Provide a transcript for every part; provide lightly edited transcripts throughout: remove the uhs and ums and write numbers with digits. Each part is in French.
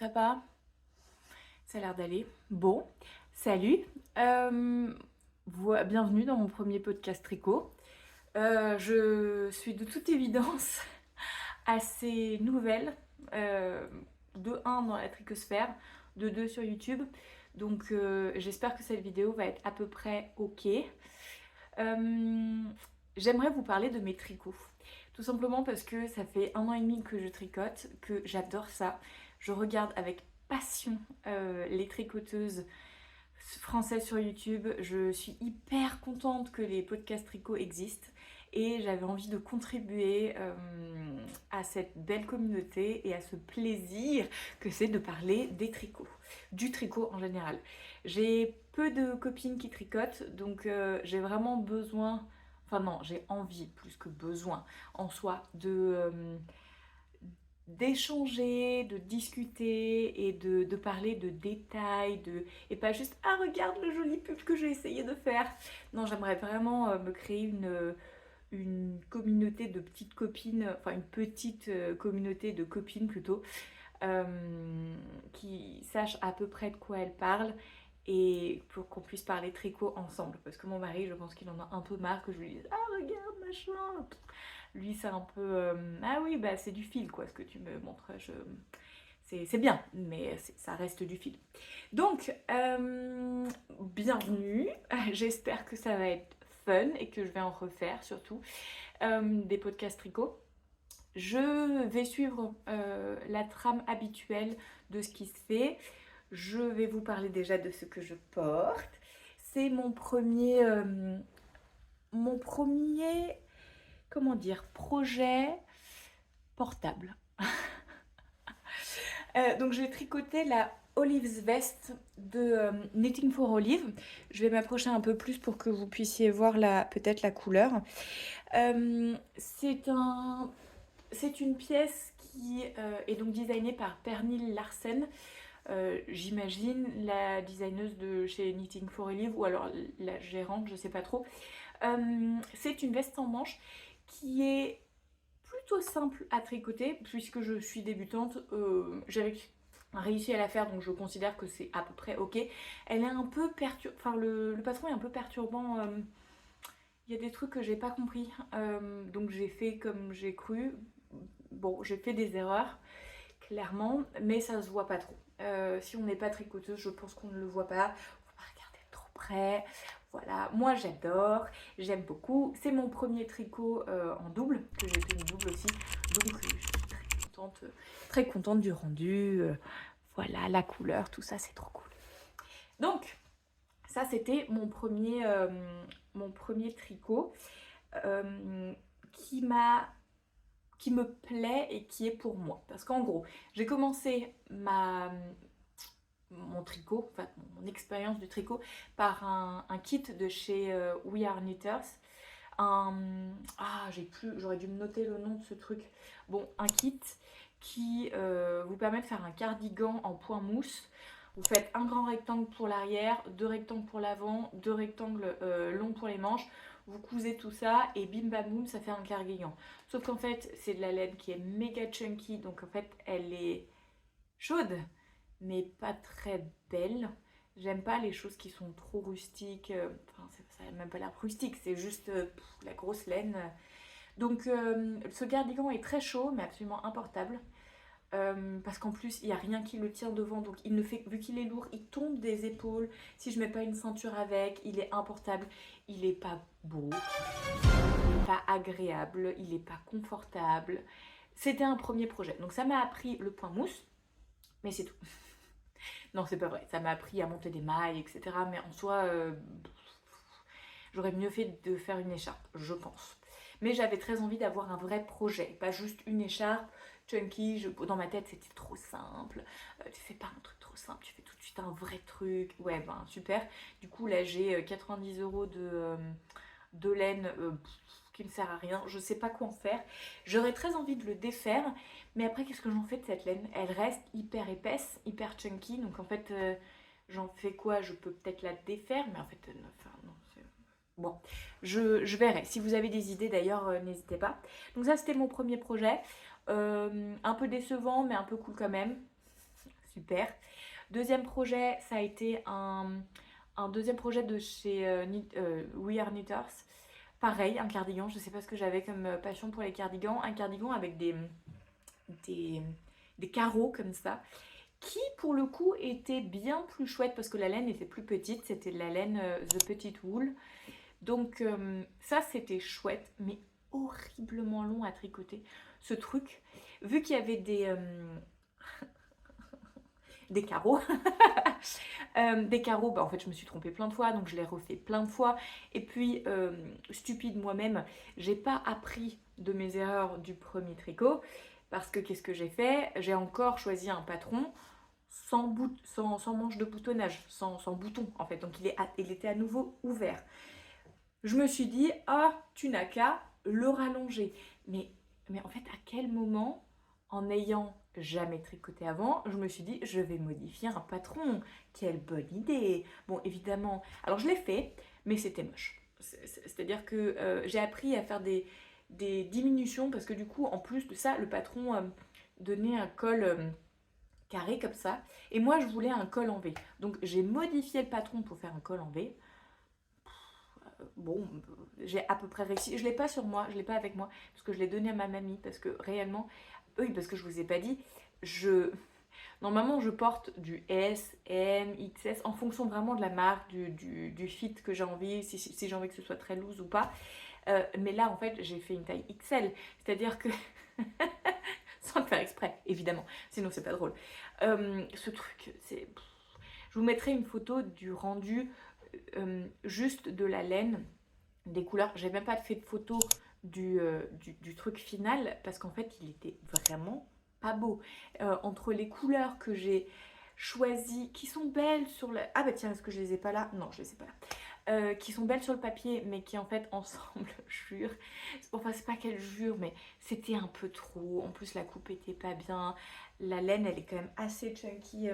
Ça va? Ça a l'air d'aller. Bon, salut. Bienvenue dans mon premier podcast tricot. Je suis de toute évidence assez nouvelle. euh, de un dans la tricosphère, de 2 sur YouTube. Donc j'espère que cette vidéo va être à peu près ok. J'aimerais vous parler de mes tricots. Tout simplement parce que ça fait 1 an et demi que je tricote, que j'adore ça. Je regarde avec passion les tricoteuses françaises sur YouTube. Je suis hyper contente que les podcasts tricot existent et j'avais envie de contribuer à cette belle communauté et à ce plaisir que c'est de parler des tricots, du tricot en général. J'ai peu de copines qui tricotent, donc j'ai vraiment besoin, enfin non, j'ai envie plus que besoin en soi d'échanger, de discuter et de parler de détails, et pas juste ah regarde le joli pub que j'ai essayé de faire. Non, j'aimerais vraiment me créer une communauté de petites copines, enfin une petite communauté de copines plutôt, qui sachent à peu près de quoi elles parlent et pour qu'on puisse parler tricot ensemble. Parce que mon mari, je pense qu'il en a un peu marre que je lui dise ah regarde machin. Lui, c'est un peu ah oui, bah c'est du fil quoi, ce que tu me montres. C'est bien, mais ça reste du fil. Donc, bienvenue. J'espère que ça va être fun et que je vais en refaire surtout des podcasts tricot. Je vais suivre la trame habituelle de ce qui se fait. Je vais vous parler déjà de ce que je porte. C'est mon premier, comment dire, projet portable. Donc je vais tricoter la Olive's Vest de Knitting for Olive. Je vais m'approcher un peu plus pour que vous puissiez voir peut-être la couleur. C'est une pièce qui est donc designée par Pernille Larsen. J'imagine la designeuse de chez Knitting for Olive ou alors la gérante, je sais pas trop. C'est une veste en manche qui est plutôt simple à tricoter puisque je suis débutante. J'avais réussi à la faire donc je considère que c'est à peu près ok. Elle est un peu perturbante, enfin le patron est un peu perturbant. Il y a des trucs que j'ai pas compris, donc j'ai fait comme j'ai cru. Bon, j'ai fait des erreurs clairement, mais ça se voit pas trop. Si on n'est pas tricoteuse, je pense qu'on ne le voit pas. Faut pas regarder de trop près. Voilà, moi j'adore, j'aime beaucoup. C'est mon premier tricot en double, que j'ai fait une double aussi. Donc je suis très contente du rendu. Voilà, la couleur, tout ça, c'est trop cool. Donc, ça c'était mon premier tricot euh, qui m'a qui me plaît et qui est pour moi. Parce qu'en gros, j'ai commencé mon tricot, enfin mon expérience du tricot, par un kit de chez We Are Knitters. J'aurais dû me noter le nom de ce truc. Bon, un kit qui vous permet de faire un cardigan en point mousse. Vous faites un grand rectangle pour l'arrière, 2 rectangles pour l'avant, 2 rectangles longs pour les manches. Vous cousez tout ça et bim bam boum, ça fait un cardigan. Sauf qu'en fait, c'est de la laine qui est méga chunky, donc en fait, elle est chaude, mais pas très belle. J'aime pas les choses qui sont trop rustiques. Enfin, ça n'a même pas l'air rustique, c'est juste la grosse laine. Donc, ce cardigan est très chaud, mais absolument importable. Parce qu'en plus, il n'y a rien qui le tire devant. Donc, vu qu'il est lourd, il tombe des épaules. Si je mets pas une ceinture avec, il est importable. Il est pas beau, il est pas agréable, il est pas confortable. C'était un premier projet. Donc, ça m'a appris le point mousse, mais c'est tout. Non, c'est pas vrai. Ça m'a appris à monter des mailles, etc. Mais en soi, j'aurais mieux fait de faire une écharpe, je pense. Mais j'avais très envie d'avoir un vrai projet, pas juste une écharpe chunky. Dans ma tête, c'était trop simple. Tu fais pas un truc trop simple, tu fais tout de suite un vrai truc. Ouais, ben super. Du coup, là, j'ai 90 € de laine qui ne sert à rien. Je sais pas quoi en faire. J'aurais très envie de le défaire, mais après, qu'est-ce que j'en fais de cette laine? Elle reste hyper épaisse, hyper chunky. Donc en fait, j'en fais quoi? Je peux peut-être la défaire, mais en fait, enfin, non. Bon, je verrai. Si vous avez des idées d'ailleurs, n'hésitez pas. Donc ça, c'était mon premier projet. Un peu décevant, mais un peu cool quand même. super. Deuxième projet, ça a été un deuxième projet de chez We Are Knitters. Pareil, un cardigan, je sais pas ce que j'avais comme passion pour les cardigans. Un cardigan avec des, des carreaux comme ça, qui pour le coup était bien plus chouette parce que la laine était plus petite, c'était de la laine The Petite Wool. Donc ça c'était chouette, mais horriblement long à tricoter. Ce truc, vu qu'il y avait des carreaux, des carreaux, bah, en fait je me suis trompée plein de fois, donc je l'ai refait plein de fois. Et puis, stupide moi-même, j'ai pas appris de mes erreurs du premier tricot, parce que qu'est-ce que j'ai fait? J'ai encore choisi un patron sans manche de boutonnage, sans bouton en fait, donc il était à nouveau ouvert. Je me suis dit, ah, tu n'as qu'à le rallonger. Mais en fait, à quel moment, en n'ayant jamais tricoté avant, je me suis dit, je vais modifier un patron. Quelle bonne idée. Bon, évidemment, alors je l'ai fait, mais c'était moche. C'est-à-dire que j'ai appris à faire des diminutions, parce que du coup, en plus de ça, le patron donnait un col carré comme ça. Et moi, je voulais un col en V. Donc, j'ai modifié le patron pour faire un col en V. Bon, j'ai à peu près réussi. Je ne l'ai pas sur moi, je ne l'ai pas avec moi, parce que je l'ai donné à ma mamie, parce que réellement, oui, parce que je ne vous ai pas dit, normalement je porte du S, M, XS, en fonction vraiment de la marque, du fit que j'ai envie, si j'ai envie que ce soit très loose ou pas. Mais là, en fait, j'ai fait une taille XL, c'est-à-dire que, sans le faire exprès, évidemment, sinon c'est pas drôle. Ce truc, c'est... Je vous mettrai une photo du rendu juste de la laine, des couleurs. J'ai même pas fait de photo du truc final parce qu'en fait il était vraiment pas beau. Entre les couleurs que j'ai choisies, qui sont belles sur le... Ah bah tiens, est-ce que je les ai pas là? Non, je les ai pas là. Qui sont belles sur le papier, mais qui en fait ensemble jurent. Enfin, c'est pas qu'elles jurent, mais c'était un peu trop. En plus, la coupe était pas bien. La laine, elle est quand même assez chunky.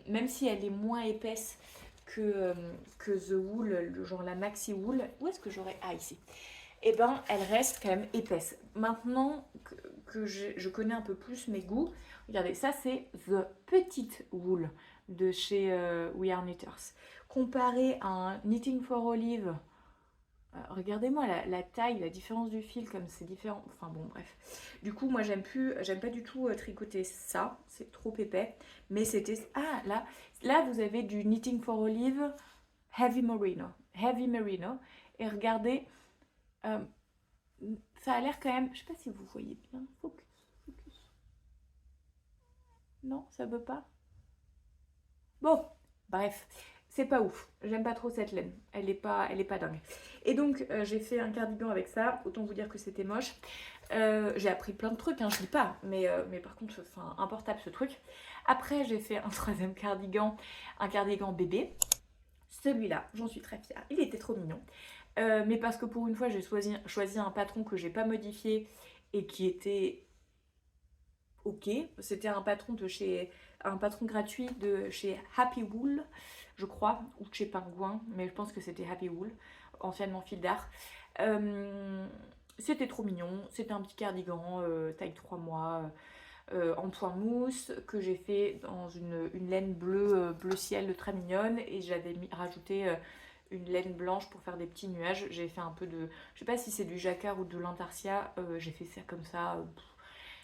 Même si elle est moins épaisse que The Wool, genre la Maxi Wool, où est-ce que j'aurais... Ah, ici. Eh ben, elle reste quand même épaisse. Maintenant que je connais un peu plus mes goûts, regardez, ça c'est The Petite Wool de chez We Are Knitters. Comparé à un Knitting for Olive, regardez-moi la taille, la différence du fil, comme c'est différent. Enfin bon, bref. Du coup, moi j'aime pas du tout tricoter ça, c'est trop épais. Mais c'était... Ah, là vous avez du Knitting for Olive Heavy Merino. Heavy Merino. Et regardez, ça a l'air quand même... Je sais pas si vous voyez bien. Focus. Non, ça veut pas. Bon, bref. C'est pas ouf, j'aime pas trop cette laine, elle est pas dingue. Et donc j'ai fait un cardigan avec ça, autant vous dire que c'était moche. J'ai appris plein de trucs, hein, je dis pas, mais par contre, c'est importable ce truc. Après j'ai fait un troisième cardigan, un cardigan bébé. Celui-là, j'en suis très fière, il était trop mignon. Mais parce que pour une fois j'ai choisi un patron que j'ai pas modifié et qui était ok. C'était un patron gratuit de chez Happy Wool, je crois, ou chez Pingouin, mais je pense que c'était Happy Wool, anciennement Fil d'Art. C'était trop mignon, c'était un petit cardigan taille 3 mois en point mousse que j'ai fait dans une laine bleu ciel très mignonne, et j'avais rajouté une laine blanche pour faire des petits nuages. J'ai fait un peu de, je sais pas si c'est du jacquard ou de l'intarsia, j'ai fait ça comme ça.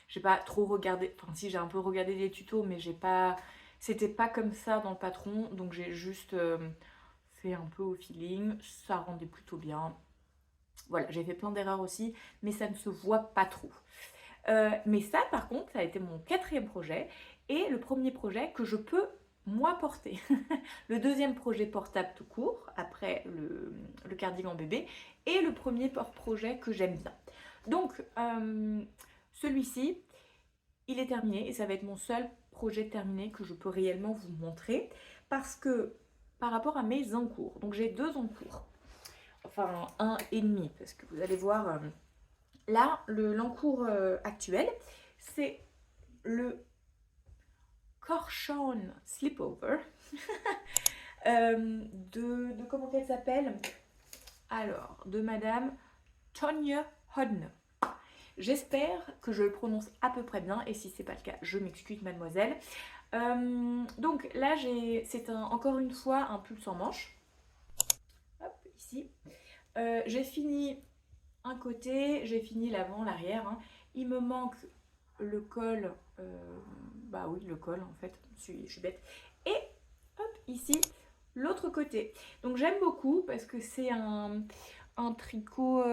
J'ai pas trop regardé, enfin si, j'ai un peu regardé les tutos, mais c'était pas comme ça dans le patron, donc j'ai juste fait un peu au feeling, ça rendait plutôt bien. Voilà, j'ai fait plein d'erreurs aussi, mais ça ne se voit pas trop. Mais ça, par contre, ça a été mon quatrième projet, et le premier projet que je peux, moi, porter. Le deuxième projet portable tout court, après le cardigan bébé, et le premier projet que j'aime bien. Donc, celui-ci, il est terminé, et ça va être mon seul projet terminé que je peux réellement vous montrer, parce que par rapport à mes encours, donc j'ai 2 encours, enfin 1,5, parce que vous allez voir, là, l'encours actuel, c'est le Corshorn Slipover de comment qu'elle s'appelle? Alors, de Madame Tonya Hodne. J'espère que je le prononce à peu près bien et si c'est pas le cas, je m'excuse mademoiselle. Donc là, c'est encore une fois un pull sans manche. Hop, ici. J'ai fini un côté, j'ai fini l'avant, l'arrière. Hein. Il me manque le col. Bah oui, le col en fait. Je suis bête. Et hop, ici, l'autre côté. Donc j'aime beaucoup parce que c'est un tricot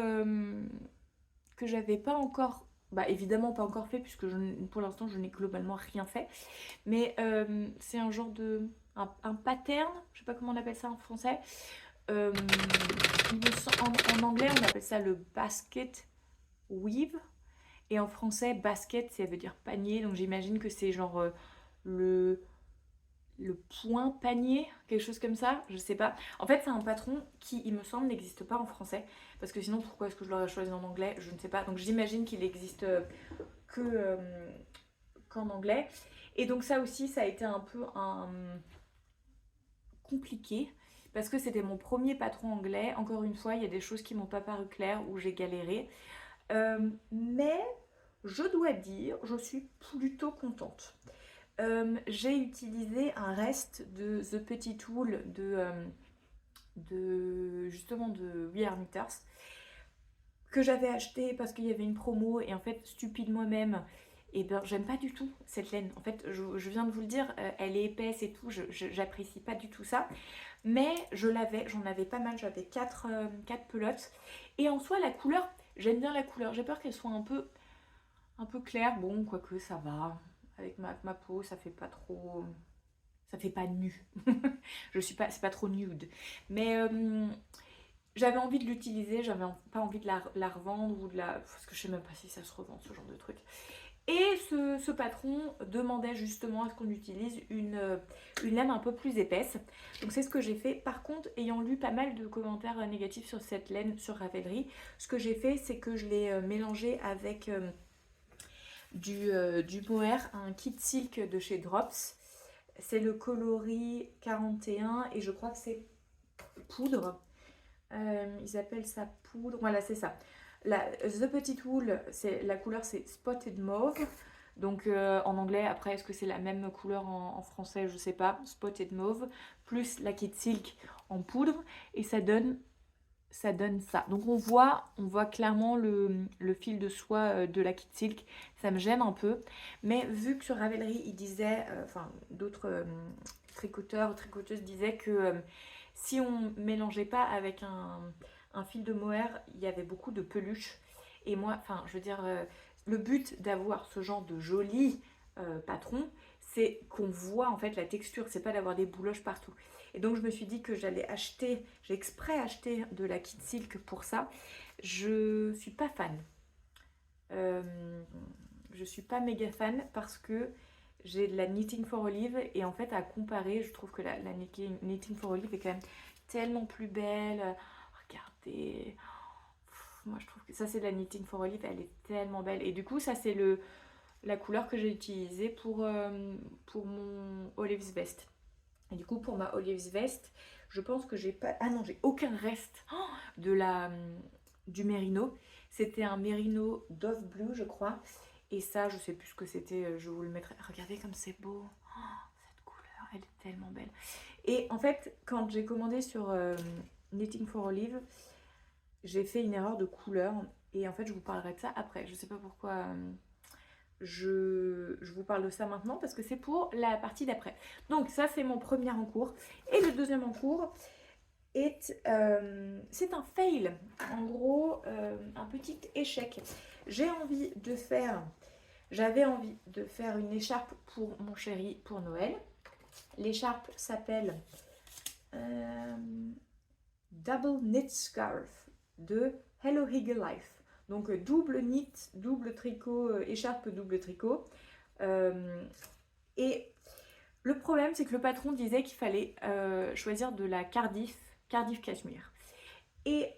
que j'avais pas encore, bah évidemment pas encore fait puisque pour l'instant je n'ai globalement rien fait. Mais c'est un genre de, un pattern, je sais pas comment on appelle ça en français. Euh, en anglais on appelle ça le basket weave. Et en français, basket, ça veut dire panier. Donc j'imagine que c'est genre le, le point panier, quelque chose comme ça. Je sais pas. En fait, c'est un patron qui, il me semble, n'existe pas en français. Parce que sinon, pourquoi est-ce que je l'aurais choisi en anglais? Je ne sais pas. Donc j'imagine qu'il existe que qu'en anglais. Et donc ça aussi, ça a été un peu compliqué. Parce que c'était mon premier patron anglais. Encore une fois, il y a des choses qui m'ont pas paru claires, où j'ai galéré. Mais je dois dire, je suis plutôt contente. J'ai utilisé un reste de The Petit Tool justement de We Are Knitters que j'avais acheté parce qu'il y avait une promo et en fait stupide moi-même et ben j'aime pas du tout cette laine. En fait je viens de vous le dire, elle est épaisse et tout, j'apprécie pas du tout ça. Mais j'en avais pas mal, j'avais 4 pelotes et en soi la couleur, j'aime bien la couleur. J'ai peur qu'elle soit un peu claire, bon quoique ça va. Avec ma peau, ça fait pas trop. Ça fait pas nu. Je suis pas. C'est pas trop nude. Mais j'avais envie de l'utiliser, j'avais pas envie de la revendre ou de la. Parce que je sais même pas si ça se revend ce genre de truc. Et ce patron demandait justement à ce qu'on utilise une laine un peu plus épaisse. Donc c'est ce que j'ai fait. Par contre, ayant lu pas mal de commentaires négatifs sur cette laine sur Ravelry, ce que j'ai fait, c'est que je l'ai mélangé avec du mohair, un kit silk de chez Drops. C'est le coloris 41 et je crois que c'est poudre. Ils appellent ça poudre. Voilà, c'est ça. The Petit Wool, la couleur c'est Spotted Mauve. Donc en anglais, après, est-ce que c'est la même couleur en français? Je sais pas. Spotted Mauve, plus la Kit Silk en poudre. Et ça donne ça. Donc on voit clairement le fil de soie de la Kit Silk. Ça me gêne un peu. Mais vu que sur Ravelry, il disait, enfin d'autres tricoteurs, tricoteuses disaient que si on mélangeait pas avec un fil de mohair, il y avait beaucoup de peluche. Et moi, enfin, je veux dire, le but d'avoir ce genre de joli patron, c'est qu'on voit en fait la texture, c'est pas d'avoir des bouloches partout. Et donc je me suis dit que j'allais acheter, j'ai exprès acheté de la Kit Silk pour ça. Je suis pas fan. Je suis pas méga fan parce que j'ai de la Knitting for Olive et en fait à comparer, je trouve que la Knitting for Olive est quand même tellement plus belle. Regardez, moi je trouve que ça c'est de la Knitting for Olive, elle est tellement belle. Et du coup ça c'est la couleur que j'ai utilisée pour mon Olive's Vest. Et du coup pour ma Olive's Vest, je pense que j'ai pas... Ah non, j'ai aucun reste du mérino. C'était un mérino Dove Blue je crois. Et ça, je sais plus ce que c'était, je vous le mettrai. Regardez comme c'est beau. Oh, cette couleur, elle est tellement belle. Et en fait, quand j'ai commandé sur Knitting for Olive, j'ai fait une erreur de couleur. Et en fait, je vous parlerai de ça après. Je sais pas pourquoi je vous parle de ça maintenant, parce que c'est pour la partie d'après. Donc ça, c'est mon premier en cours. Et le deuxième en cours, c'est un fail. En gros, un petit échec. J'avais envie de faire une écharpe pour mon chéri pour Noël. L'écharpe s'appelle Double Knit Scarf de Hello Higgle Life. Donc double knit, double tricot, écharpe double tricot. Et le problème, c'est que le patron disait qu'il fallait choisir de la Cardiff cachemire. Et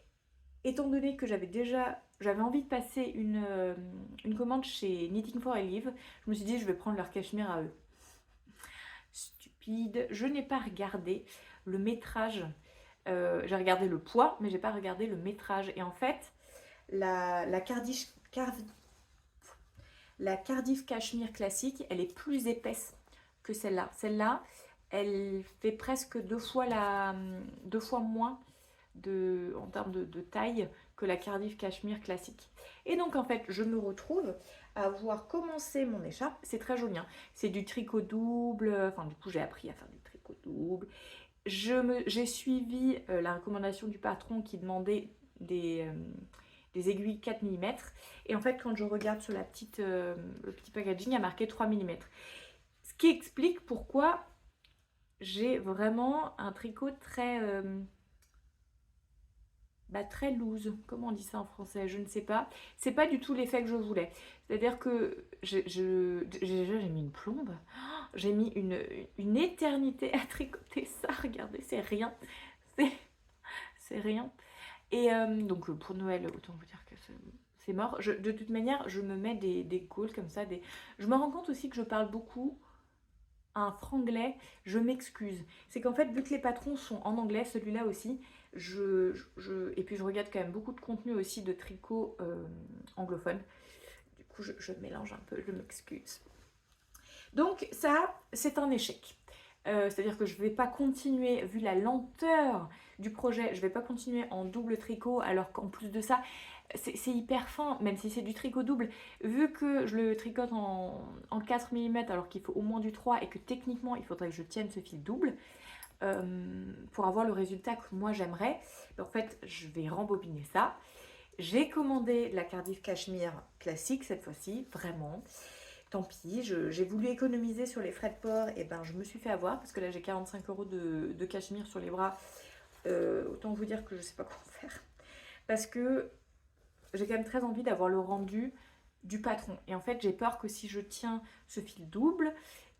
étant donné que j'avais envie de passer une commande chez Knitting for Olive, je me suis dit je vais prendre leur cachemire à eux. Stupide, je n'ai pas regardé le métrage. J'ai regardé le poids, mais j'ai pas regardé le métrage. Et en fait, la Cardiff La Cardiff Cashmere classique, elle est plus épaisse que celle-là. Celle-là, elle fait presque deux fois moins en termes de taille que la Cardiff Cashmere classique. Et donc en fait, je me retrouve à avoir commencé mon écharpe. C'est très joli, hein. C'est du tricot double. Enfin, du coup, j'ai appris à faire du tricot double. J'ai suivi la recommandation du patron qui demandait des aiguilles 4 mm. Et en fait, quand je regarde sur le petit packaging, il y a marqué 3 mm. Ce qui explique pourquoi j'ai vraiment un tricot très loose. Comment on dit ça en français? Je ne sais pas. C'est pas du tout l'effet que je voulais. C'est-à-dire que déjà j'ai mis une plombe. J'ai mis une éternité à tricoter ça. Regardez, c'est rien. C'est rien. Et donc pour Noël, autant vous dire que c'est mort. De toute manière, je me mets des goals comme ça. Je me rends compte aussi que je parle beaucoup un franglais, je m'excuse. C'est qu'en fait, vu que les patrons sont en anglais, celui-là aussi, et puis je regarde quand même beaucoup de contenu aussi de tricot anglophone. Du coup, je mélange un peu, je m'excuse. Donc ça, c'est un échec. C'est-à-dire que je ne vais pas continuer, vu la lenteur du projet, je ne vais pas continuer en double tricot, alors qu'en plus de ça, c'est hyper fin, même si c'est du tricot double. Vu que je le tricote en 4 mm, alors qu'il faut au moins du 3, et que techniquement, il faudrait que je tienne ce fil double, pour avoir le résultat que moi j'aimerais, en fait, je vais rembobiner ça. J'ai commandé la Cardiff Cashmere classique cette fois-ci, vraiment. Tant pis, j'ai voulu économiser sur les frais de port, et ben je me suis fait avoir parce que là j'ai 45 € de cachemire sur les bras. Autant vous dire que je sais pas comment faire. Parce que j'ai quand même très envie d'avoir le rendu du patron. Et en fait, j'ai peur que si je tiens ce fil double,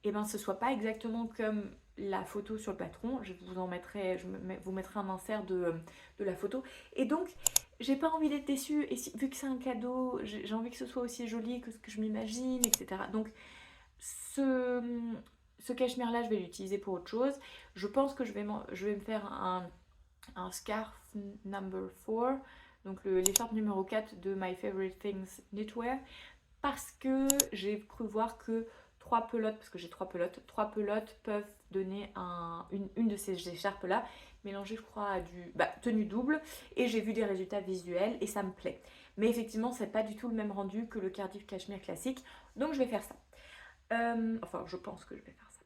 et ben ce soit pas exactement comme la photo sur le patron. Je vous mettrai un insert de la photo. Et donc, j'ai pas envie d'être déçue. Et vu que c'est un cadeau, j'ai envie que ce soit aussi joli que ce que je m'imagine, etc. Donc, ce cachemire-là, je vais l'utiliser pour autre chose. Je pense que je vais me faire un scarf number 4. Donc l'écharpe numéro 4 de My Favorite Things Knitwear, parce que j'ai cru voir que 3 pelotes, parce que j'ai 3 pelotes peuvent donner une de ces écharpes là, mélangée je crois à du tenue double, et j'ai vu des résultats visuels et ça me plaît. Mais effectivement c'est pas du tout le même rendu que le Cardiff Cashmere classique, donc je vais faire ça. Enfin je pense que je vais faire ça.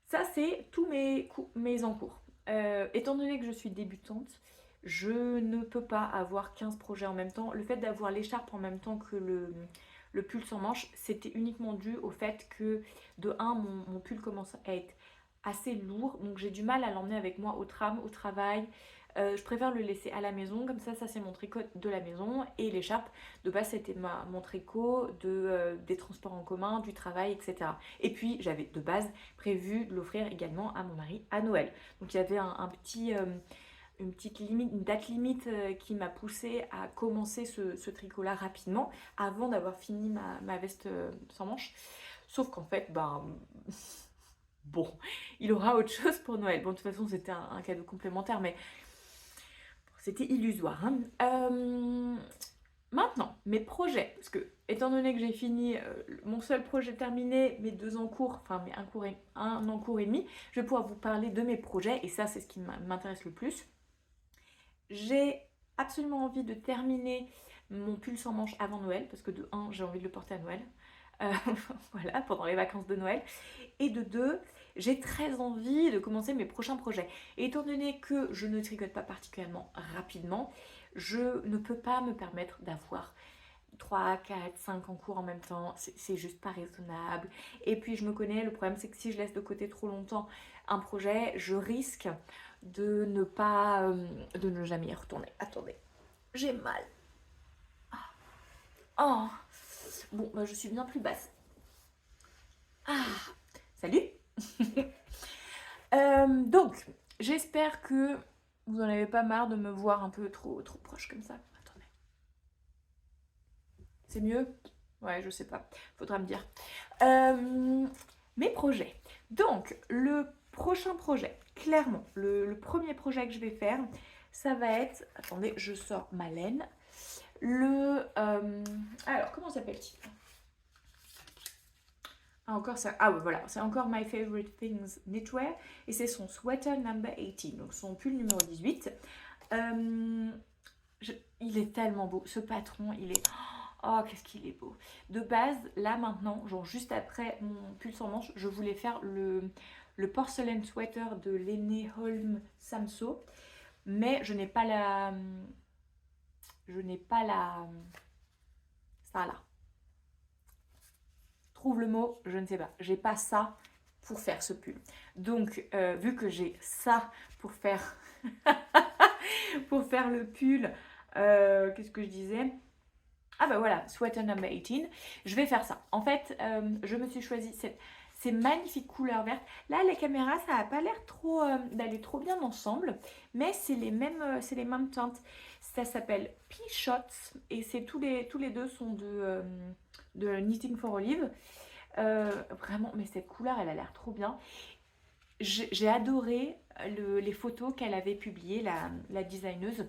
Ça c'est tous mes encours. Étant donné que je suis débutante, je ne peux pas avoir 15 projets en même temps. Le fait d'avoir l'écharpe en même temps que le pull sans manche, c'était uniquement dû au fait que, de 1, mon pull commence à être assez lourd. Donc j'ai du mal à l'emmener avec moi au tram, au travail. Je préfère le laisser à la maison. Comme ça c'est mon tricot de la maison. Et l'écharpe, de base, c'était mon tricot des transports en commun, du travail, etc. Et puis j'avais de base prévu de l'offrir également à mon mari à Noël. Donc il y avait une petite limite, une date limite qui m'a poussée à commencer ce tricot-là rapidement, avant d'avoir fini ma veste sans manches. Sauf qu'en fait, bon, il aura autre chose pour Noël. Bon, de toute façon, c'était un cadeau complémentaire, mais c'était illusoire. Hein. Maintenant, mes projets, parce que étant donné que j'ai fini mon seul projet terminé, mes 2 en cours, enfin un en cours et demi, je vais pouvoir vous parler de mes projets, et ça c'est ce qui m'intéresse le plus. J'ai absolument envie de terminer mon pull sans manches avant Noël, parce que de 1, j'ai envie de le porter à Noël, voilà, pendant les vacances de Noël, et de 2, j'ai très envie de commencer mes prochains projets. Et étant donné que je ne tricote pas particulièrement rapidement, je ne peux pas me permettre d'avoir 3, 4, 5 en cours en même temps, c'est juste pas raisonnable. Et puis je me connais, le problème c'est que si je laisse de côté trop longtemps un projet, je risque de ne jamais y retourner. Attendez, j'ai mal. Oh, bon, je suis bien plus basse. Salut. Donc, j'espère que vous en avez pas marre de me voir un peu trop proche comme ça. Attendez. C'est mieux? Ouais, je sais pas. Faudra me dire. Mes projets. Donc, le prochain projet, clairement, le premier projet que je vais faire, ça va être... Attendez, je sors ma laine. Alors, comment s'appelle-t-il? Ah, encore ça. Ah, ouais, voilà, c'est encore My Favorite Things Knitwear. Et c'est son sweater number 18, donc son pull numéro 18. Euh, il est tellement beau. Ce patron, il est. Oh, qu'est-ce qu'il est beau. De base, là maintenant, genre juste après mon pull sans manche, je voulais faire le porcelain sweater de Lene Holm Samso. Mais je n'ai pas la. Je n'ai pas la. Ça là. Trouve le mot, je ne sais pas. J'ai pas ça pour faire ce pull. Donc, vu que j'ai ça pour faire, pour faire le pull, qu'est-ce que je disais? Ah bah voilà, sweater number 18. Je vais faire ça. En fait, je me suis choisi ces magnifiques couleurs vertes. Là, la caméra, ça n'a pas l'air trop d'aller trop bien ensemble, mais c'est les mêmes teintes. Ça s'appelle Pea Shots et c'est tous les deux sont de Knitting for Olive. Vraiment, mais cette couleur, elle a l'air trop bien. J'ai adoré les photos qu'elle avait publiées, la designeuse,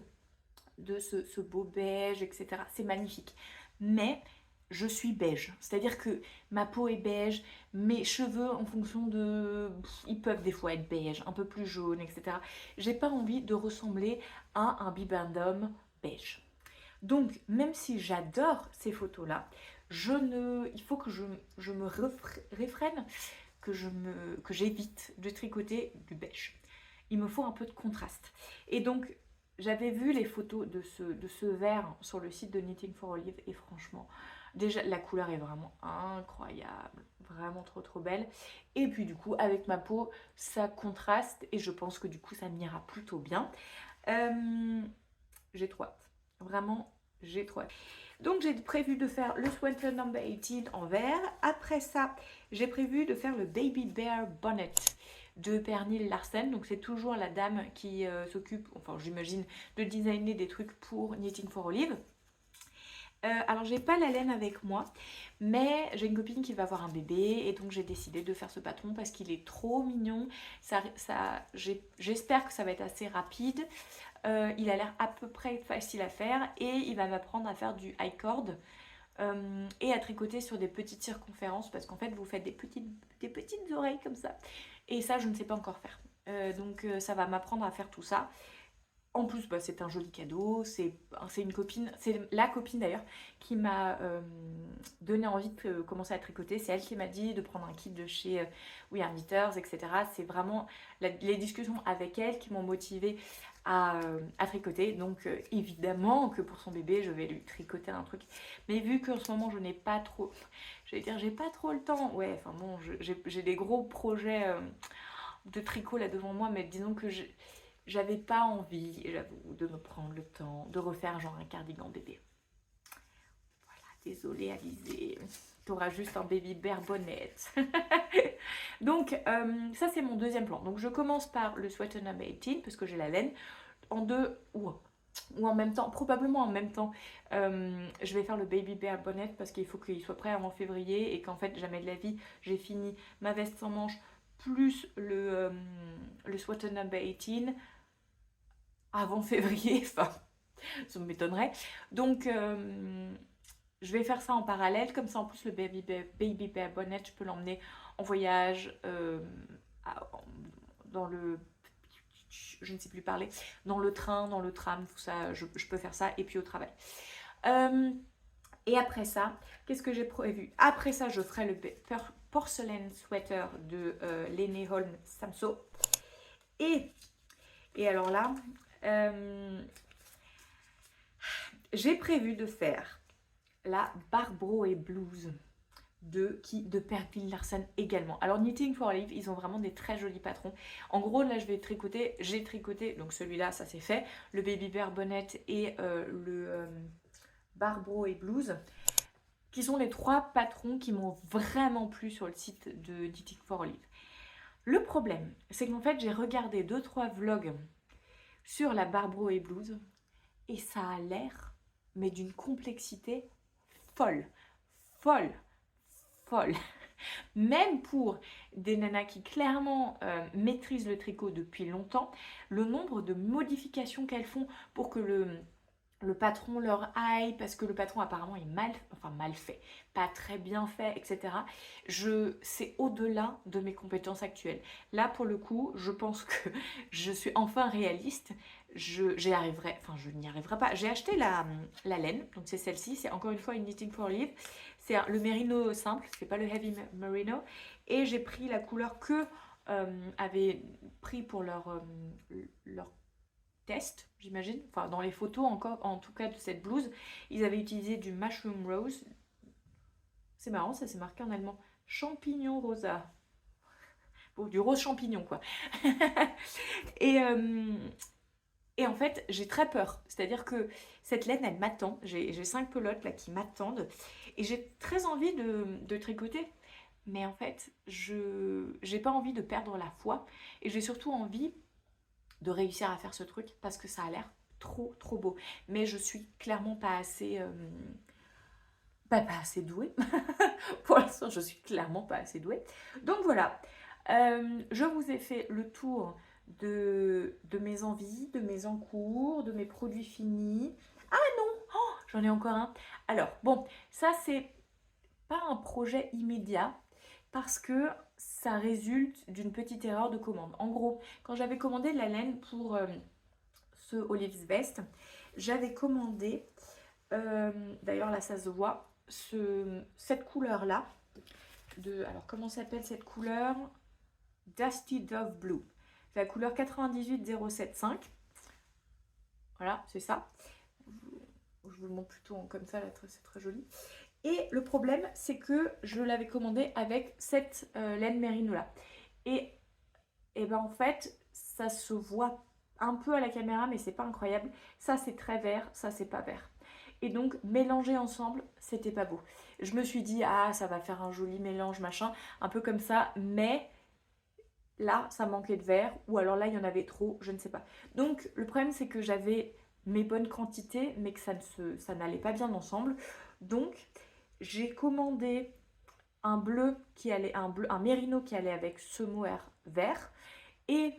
de ce beau beige, etc. C'est magnifique. Mais je suis beige. C'est-à-dire que ma peau est beige, mes cheveux, en fonction de... Ils peuvent des fois être beige, un peu plus jaune, etc. J'ai pas envie de ressembler à un bibendum beige. Donc, même si j'adore ces photos-là, il faut que je me réfrène, que j'évite de tricoter du beige. Il me faut un peu de contraste. Et donc, j'avais vu les photos de ce vert sur le site de Knitting for Olive et franchement, déjà la couleur est vraiment incroyable, vraiment trop trop belle. Et puis du coup, avec ma peau, ça contraste et je pense que du coup, ça m'ira plutôt bien. J'ai trop hâte. Vraiment, j'ai trop hâte. Donc j'ai prévu de faire le sweater number 18 en vert. Après ça, j'ai prévu de faire le Baby Bear Bonnet de Pernille Larsen. Donc c'est toujours la dame qui s'occupe, enfin j'imagine, de designer des trucs pour Knitting for Olive. Alors j'ai pas la laine avec moi, mais j'ai une copine qui va avoir un bébé et donc j'ai décidé de faire ce patron parce qu'il est trop mignon. J'espère que ça va être assez rapide. Il a l'air à peu près facile à faire et il va m'apprendre à faire du high cord et à tricoter sur des petites circonférences parce qu'en fait vous faites des petites oreilles comme ça et ça je ne sais pas encore faire. Donc ça va m'apprendre à faire tout ça. En plus, bah, c'est un joli cadeau, c'est une copine, c'est la copine d'ailleurs qui m'a donné envie de commencer à tricoter. C'est elle qui m'a dit de prendre un kit de chez We Are Knitters, etc. C'est vraiment les discussions avec elle qui m'ont motivée à tricoter. Donc évidemment que pour son bébé, je vais lui tricoter un truc. Mais vu qu'en ce moment, je n'ai pas trop, j'allais dire, j'ai pas trop le temps. Ouais, enfin bon, j'ai des gros projets de tricot là devant moi, mais disons que j'avais pas envie, j'avoue, de me prendre le temps de refaire genre un cardigan bébé. Voilà, désolée Alizée, t'auras juste un baby bear bonnet. Donc ça c'est mon deuxième plan. Donc je commence par le sweater number 18 parce que j'ai la laine. En deux ou en même temps, probablement en même temps, je vais faire le baby bear bonnet parce qu'il faut qu'il soit prêt avant février et qu'en fait jamais de la vie j'ai fini ma veste sans manches plus le sweater number 18 avant février, enfin, ça m'étonnerait. Donc, je vais faire ça en parallèle, comme ça en plus le baby bear bonnet, je peux l'emmener en voyage, dans le... Je ne sais plus parler, dans le train, dans le tram, tout ça, je peux faire ça, et puis au travail. Et après ça, qu'est-ce que j'ai prévu? Après ça, je ferai le porcelain sweater de Lene Holm Samso. Et alors là, j'ai prévu de faire la Barbro et Blues de Pernille Larsen également. Alors Knitting for Olive, ils ont vraiment des très jolis patrons. En gros, là, j'ai tricoté, donc celui-là, ça c'est fait, le Baby Bear Bonnet et le Barbro et Blues, qui sont les trois patrons qui m'ont vraiment plu sur le site de Knitting for Olive. Le problème, c'est qu'en fait, j'ai regardé 2-3 vlogs sur la Barbro et Blues et ça a l'air, mais d'une complexité folle, folle, folle. Même pour des nanas qui clairement maîtrisent le tricot depuis longtemps, le nombre de modifications qu'elles font pour que le patron leur aille parce que le patron apparemment est mal fait, pas très bien fait, etc. C'est au-delà de mes compétences actuelles. Là, pour le coup, je pense que je suis enfin réaliste. Je n'y arriverai pas. J'ai acheté la laine, donc c'est celle-ci. C'est encore une fois une Knitting for Live. C'est le mérino simple, c'est pas le heavy merino. Et j'ai pris la couleur que avaient pris pour leur test, j'imagine. Enfin, dans les photos, encore, en tout cas de cette blouse, ils avaient utilisé du mushroom rose. C'est marrant, ça c'est marqué en allemand. Champignon rosa. Bon, du rose champignon, quoi. et, euh, et en fait, j'ai très peur. C'est-à-dire que cette laine, elle m'attend. J'ai 5 pelotes là qui m'attendent. Et j'ai très envie de tricoter. Mais en fait, je j'ai pas envie de perdre la foi. Et j'ai surtout envie de réussir à faire ce truc parce que ça a l'air trop trop beau. Mais je suis clairement pas assez douée. Pour l'instant, je suis clairement pas assez douée. Donc voilà, je vous ai fait le tour de mes envies, de mes encours, de mes produits finis. Ah non, oh, j'en ai encore un. Alors bon, ça c'est pas un projet immédiat parce que ça résulte d'une petite erreur de commande. En gros, quand j'avais commandé de la laine pour ce Olive's Vest, j'avais commandé, d'ailleurs là ça se voit, cette couleur-là, alors comment s'appelle cette couleur? Dusty Dove Blue. C'est la couleur 98075. Voilà, c'est ça. Je vous le montre plutôt comme ça, là, c'est très joli. Et le problème, c'est que je l'avais commandé avec cette laine mérino là. Et ben en fait, ça se voit un peu à la caméra, mais c'est pas incroyable. Ça, c'est très vert, ça, c'est pas vert. Et donc, mélanger ensemble, c'était pas beau. Je me suis dit, ah, ça va faire un joli mélange, machin, un peu comme ça, mais là, ça manquait de vert, ou alors là, il y en avait trop, je ne sais pas. Donc, le problème, c'est que j'avais mes bonnes quantités, mais que ça n'allait pas bien ensemble. Donc, j'ai commandé un bleu qui allait, un mérino qui allait avec ce mohair vert, et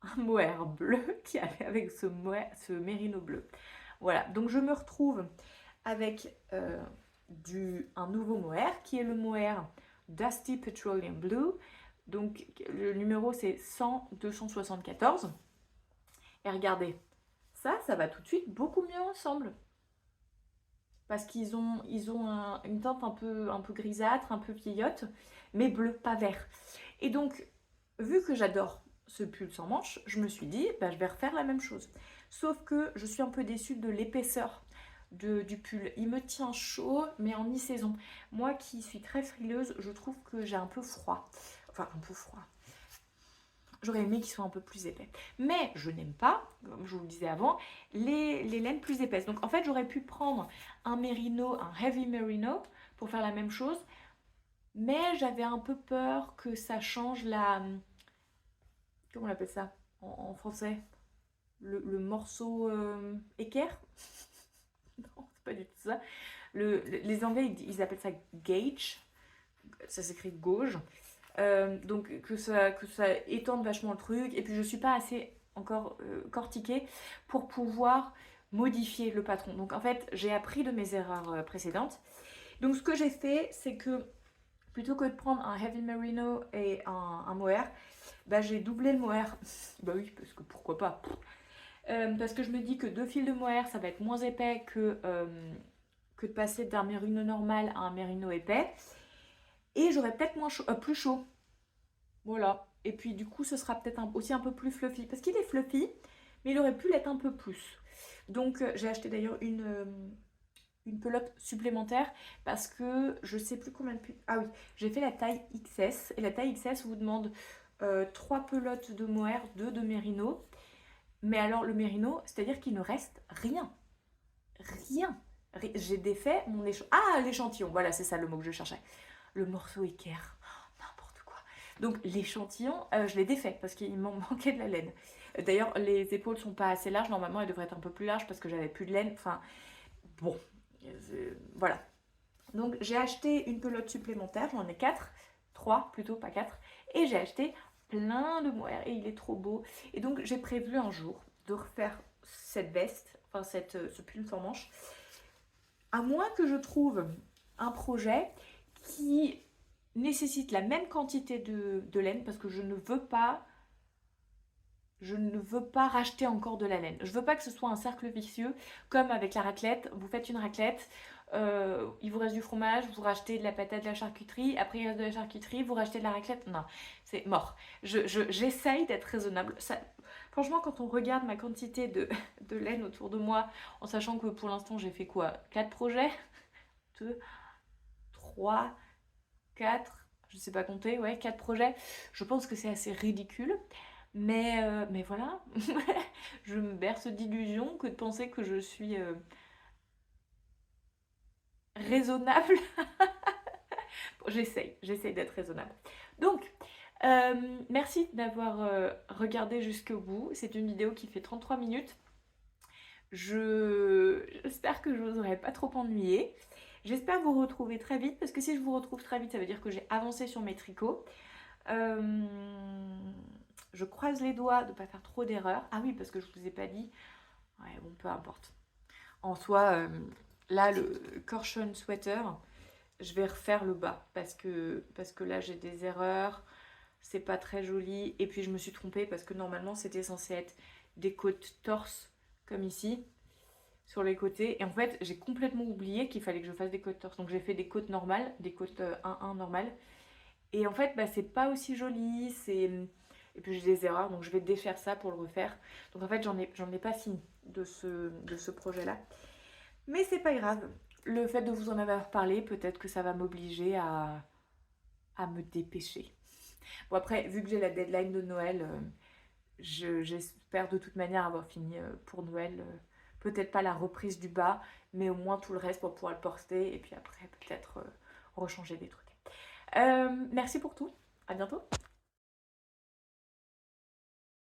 un mohair bleu qui allait avec ce mérino bleu. Voilà, donc je me retrouve avec un nouveau mohair qui est le mohair Dusty Petroleum Blue. Donc le numéro c'est 100-274. Et regardez, ça va tout de suite beaucoup mieux ensemble. Parce qu'ils ont une teinte un peu grisâtre, un peu vieillotte, mais bleu, pas vert. Et donc, vu que j'adore ce pull sans manches, je me suis dit, bah, je vais refaire la même chose. Sauf que je suis un peu déçue de l'épaisseur du pull. Il me tient chaud, mais en mi-saison. Moi qui suis très frileuse, je trouve que j'ai un peu froid. Enfin, un peu froid. J'aurais aimé qu'ils soient un peu plus épais. Mais je n'aime pas, comme je vous le disais avant, les laines plus épaisses. Donc en fait, j'aurais pu prendre un mérino, un heavy merino, pour faire la même chose. Mais j'avais un peu peur que ça change la... Comment on appelle ça en français? Le morceau équerre. Non, c'est pas du tout ça. Les Anglais, ils appellent ça gauge. Ça s'écrit gauge. Donc que ça étende vachement le truc. Et puis je suis pas assez encore cortiquée pour pouvoir modifier le patron. Donc en fait, j'ai appris de mes erreurs précédentes. Donc ce que j'ai fait, c'est que plutôt que de prendre un heavy merino et un mohair, bah, j'ai doublé le mohair. Bah oui, parce que pourquoi pas. Parce que je me dis que 2 fils de mohair, ça va être moins épais que de passer d'un mérino normal à un mérino épais. Et j'aurai peut-être plus chaud. Voilà. Et puis du coup, ce sera peut-être aussi un peu plus fluffy. Parce qu'il est fluffy, mais il aurait pu l'être un peu plus. Donc j'ai acheté d'ailleurs une pelote supplémentaire parce que je sais plus combien de... Ah oui, j'ai fait la taille XS. Et la taille XS vous demande 3 pelotes de mohair, 2 de mérino. Mais alors le mérino, c'est-à-dire qu'il ne reste rien. Rien. J'ai défait mon échantillon. Ah, l'échantillon, voilà, c'est ça le mot que je cherchais. Le morceau équerre. Oh, n'importe quoi. Donc l'échantillon, je l'ai défait parce qu'il m'en manquait de la laine. D'ailleurs, les épaules sont pas assez larges. Normalement, elles devraient être un peu plus larges parce que j'avais plus de laine. Enfin, bon, voilà. Donc j'ai acheté une pelote supplémentaire. J'en ai 4. 3 plutôt, pas 4. Et j'ai acheté plein de mohair et il est trop beau. Et donc j'ai prévu un jour de refaire cette veste enfin ce pull sans manches. À moins que je trouve un projet qui nécessite la même quantité de laine, parce que je ne veux pas racheter encore de la laine. Je veux pas que ce soit un cercle vicieux, comme avec la raclette. Vous faites une raclette, il vous reste du fromage, vous rachetez de la patate, de la charcuterie, après il reste de la charcuterie, vous rachetez de la raclette. Non, c'est mort. J'essaye d'être raisonnable. Ça, franchement, quand on regarde ma quantité de laine autour de moi, en sachant que pour l'instant j'ai fait quoi? 4 projets? 2, 3, 4, je sais pas compter, ouais, 4 projets. Je pense que c'est assez ridicule. Mais voilà, je me berce d'illusions que de penser que je suis raisonnable. Bon, j'essaye d'être raisonnable. Donc, merci d'avoir regardé jusqu'au bout. C'est une vidéo qui fait 33 minutes. J'espère que je vous aurai pas trop ennuyé. J'espère vous retrouver très vite, parce que si je vous retrouve très vite, ça veut dire que j'ai avancé sur mes tricots. Je croise les doigts de ne pas faire trop d'erreurs. Ah oui, parce que je vous ai pas dit. Ouais, bon, peu importe. En soi, là, le Corshon Sweater, je vais refaire le bas parce que là, j'ai des erreurs. C'est pas très joli. Et puis, je me suis trompée parce que normalement, c'était censé être des côtes torse, comme ici, sur les côtés. Et en fait, j'ai complètement oublié qu'il fallait que je fasse des côtes torse. Donc, j'ai fait des côtes normales, des côtes 1-1 normales. Et en fait, bah, c'est pas aussi joli. Et puis, j'ai des erreurs. Donc, je vais défaire ça pour le refaire. Donc, en fait, j'en ai pas fini de ce projet-là. Mais c'est pas grave. Le fait de vous en avoir parlé, peut-être que ça va m'obliger à me dépêcher. Bon, après, vu que j'ai la deadline de Noël, j'espère de toute manière avoir fini pour Noël. Peut-être pas la reprise du bas, mais au moins tout le reste pour pouvoir le porter. Et puis après, peut-être rechanger des trucs. Merci pour tout. À bientôt.